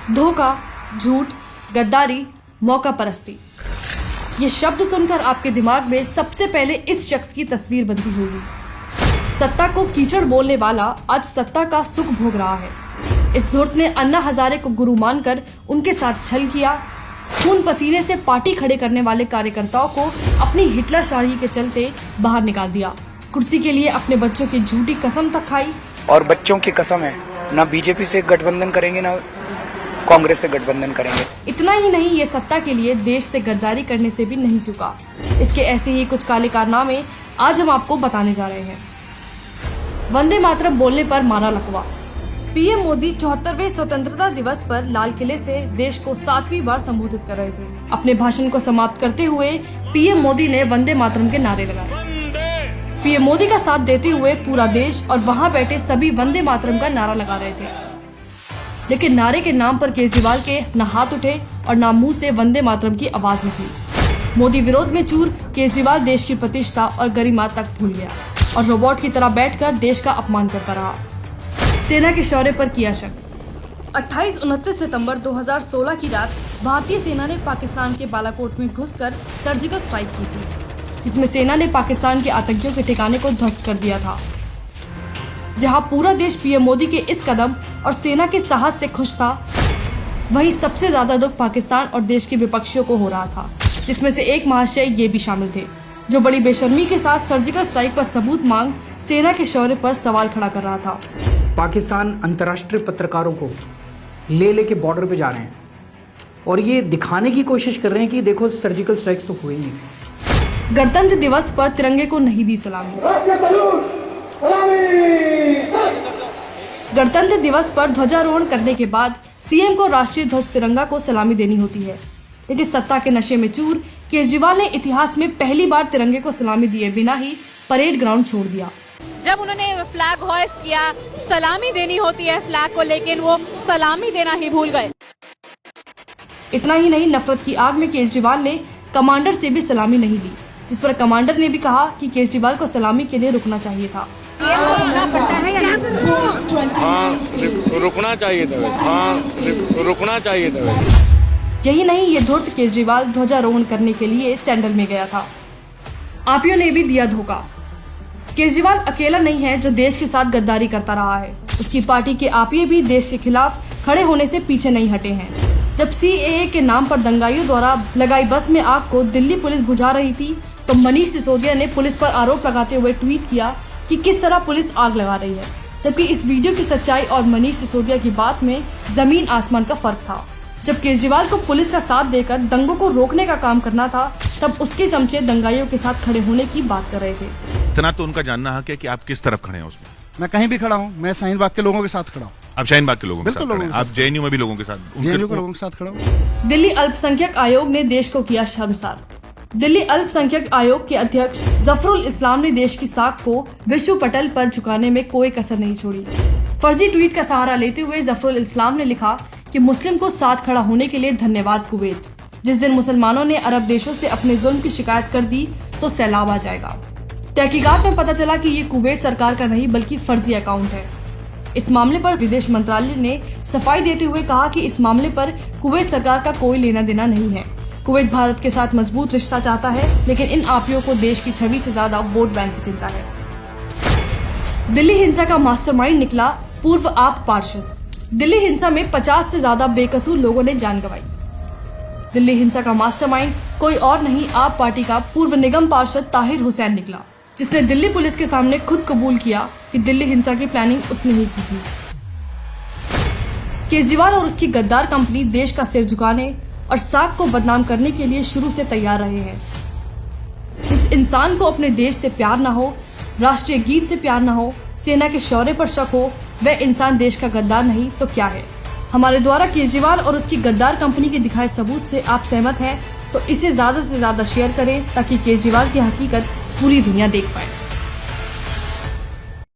धोखा, झूठ, गद्दारी, मौका परस्ती। ये शब्द सुनकर आपके दिमाग में सबसे पहले इस शख्स की तस्वीर बनती होगी। सत्ता को कीचड़ बोलने वाला आज सत्ता का सुख भोग रहा है। इस धूर्त ने अन्ना हजारे को गुरु मानकर उनके साथ छल किया। खून पसीने से पार्टी खड़े करने वाले कार्यकर्ताओं को अपनी हिटलरशाही के चलते बाहर निकाल दिया। कुर्सी के लिए अपने बच्चों की झूठी कसम तक खाई। और बच्चों की कसम है, ना बीजेपी से गठबंधन करेंगे ना कांग्रेस से गठबंधन करेंगे। इतना ही नहीं, ये सत्ता के लिए देश से गद्दारी करने से भी नहीं चुका। इसके ऐसे ही कुछ काले कारनामे आज हम आपको बताने जा रहे हैं। वंदे मातरम बोलने पर मारा लकवा। पीएम मोदी 74वें स्वतंत्रता दिवस पर लाल किले से देश को 7वीं बार संबोधित कर रहे थे। अपने भाषण को समाप्त करते हुए पीएम मोदी ने वंदे मातरम के नारे लगाए। पीएम मोदी का साथ देते हुए पूरा देश और वहां बैठे सभी वंदे मातरम का नारा लगा रहे थे। लेकिन नारे के नाम पर केजरीवाल के न हाथ उठे और न मुंह से वंदे मातरम की आवाज निकली। मोदी विरोध में चूर केजरीवाल देश की प्रतिष्ठा और गरिमा तक भूल गया और रोबोट की तरह बैठकर देश का अपमान करता रहा। सेना के शौर्य पर किया शक। 28-29 सितंबर 2016 की रात भारतीय सेना ने पाकिस्तान के बालाकोट में घुसकर सर्जिकल स्ट्राइक की थी, जिसमें सेना ने पाकिस्तान के आतंकियों के ठिकाने को ध्वस्त कर दिया था। जहां पूरा देश पीएम मोदी के इस कदम और सेना के साहस से खुश था, वहीं सबसे ज्यादा दुख पाकिस्तान और देश के विपक्षियों को हो रहा था, जिसमें से एक महाशय ये भी शामिल थे जो बड़ी बेशर्मी के साथ सर्जिकल स्ट्राइक पर सबूत मांग सेना के शौर्य पर सवाल खड़ा कर रहा था। पाकिस्तान अंतर्राष्ट्रीय पत्रकारों को लेके बॉर्डर पे जा रहे हैं और ये दिखाने की कोशिश कर रहे हैं कि देखो सर्जिकल स्ट्राइक्स तो हुए नहीं। गणतंत्र दिवस पर तिरंगे को नहीं दी सलामी। गणतंत्र दिवस पर ध्वजारोहण करने के बाद सीएम को राष्ट्रीय ध्वज तिरंगा को सलामी देनी होती है, लेकिन सत्ता के नशे में चूर केजरीवाल ने इतिहास में पहली बार तिरंगे को सलामी दिए बिना ही परेड ग्राउंड छोड़ दिया। जब उन्होंने फ्लैग होइस्ट किया, सलामी देनी होती है फ्लैग को, लेकिन वो सलामी देना ही भूल गए। इतना ही नहीं, नफरत की आग में केजरीवाल ने कमांडर से भी सलामी नहीं ली, जिस पर कमांडर ने भी कहा कि केजरीवाल को सलामी के लिए रुकना चाहिए था। रुकना चाहिए था, रुकना चाहिए था। यही नहीं, ये धूर्त केजरीवाल ध्वजारोहण करने के लिए सैंडल में गया था। आपियों ने भी दिया धोखा। केजरीवाल अकेला नहीं है जो देश के साथ गद्दारी करता रहा है। उसकी पार्टी के आपिये भी देश के खिलाफ खड़े होने से पीछे नहीं हटे हैं। जब सीएए के नाम पर दंगाइयों द्वारा लगाई बस में आग को दिल्ली पुलिस बुझा रही थी, तो मनीष सिसोदिया ने पुलिस पर आरोप लगाते हुए ट्वीट किया कि किस तरह पुलिस आग लगा रही है, जबकि इस वीडियो की सच्चाई और मनीष सिसोदिया की बात में जमीन आसमान का फर्क था। जब केजरीवाल को पुलिस का साथ देकर दंगों को रोकने का काम करना था, तब उसके चमचे दंगाइयों के साथ खड़े होने की बात कर रहे थे। इतना तो उनका जानना हक है कि आप किस तरफ खड़े हैं उसमें। मैं कहीं भी खड़ा हूँ, मैं शाहीन बाग के लोगों के साथ खड़ा हूँ। आप शाहीन बाग के लोगों के साथ बिल्कुल खड़े हैं, आप जेएनयू में भी लोगों के साथ, जेएनयू के लोगों के साथ खड़ा हूँ। दिल्ली अल्पसंख्यक आयोग ने देश को किया शर्मसार। दिल्ली अल्पसंख्यक आयोग के अध्यक्ष जफरुल इस्लाम ने देश की साख को विश्व पटल पर झुकाने में कोई कसर नहीं छोड़ी। फर्जी ट्वीट का सहारा लेते हुए जफरुल इस्लाम ने लिखा कि मुस्लिम को साथ खड़ा होने के लिए धन्यवाद कुवैत। जिस दिन मुसलमानों ने अरब देशों से अपने जुल्म की शिकायत कर दी तो सैलाब आ जाएगा। तहकीकात में पता चला कि ये कुवैत सरकार का नहीं बल्कि फर्जी अकाउंट है। इस मामले पर विदेश मंत्रालय ने सफाई देते हुए कहा कि इस मामले पर कुवैत सरकार का कोई लेना देना नहीं है। कुवैत भारत के साथ मजबूत रिश्ता चाहता है, लेकिन इन आपियों को देश की छवि से ज्यादा वोट बैंक की चिंता है। दिल्ली हिंसा का मास्टरमाइंड निकला पूर्व आप पार्षद। दिल्ली हिंसा में 50 से ज्यादा बेकसूर लोगों ने जान गंवाई। दिल्ली हिंसा का मास्टरमाइंड कोई और नहीं, आप पार्टी का पूर्व निगम पार्षद ताहिर हुसैन निकला, जिसने दिल्ली पुलिस के सामने खुद कबूल किया कि दिल्ली हिंसा की प्लानिंग उसने ही की थी। केजरीवाल और उसकी गद्दार कंपनी देश का सिर झुकाने और साख को बदनाम करने के लिए शुरू से तैयार रहे हैं। जिस इंसान को अपने देश से प्यार न हो, राष्ट्रीय गीत से प्यार न हो, सेना के शौर्य पर शक हो, वह इंसान देश का गद्दार नहीं तो क्या है। हमारे द्वारा केजरीवाल और उसकी गद्दार कंपनी के दिखाए सबूत से आप सहमत हैं तो इसे ज्यादा से ज्यादा शेयर करें ताकि केजरीवाल की हकीकत पूरी दुनिया देख पाए।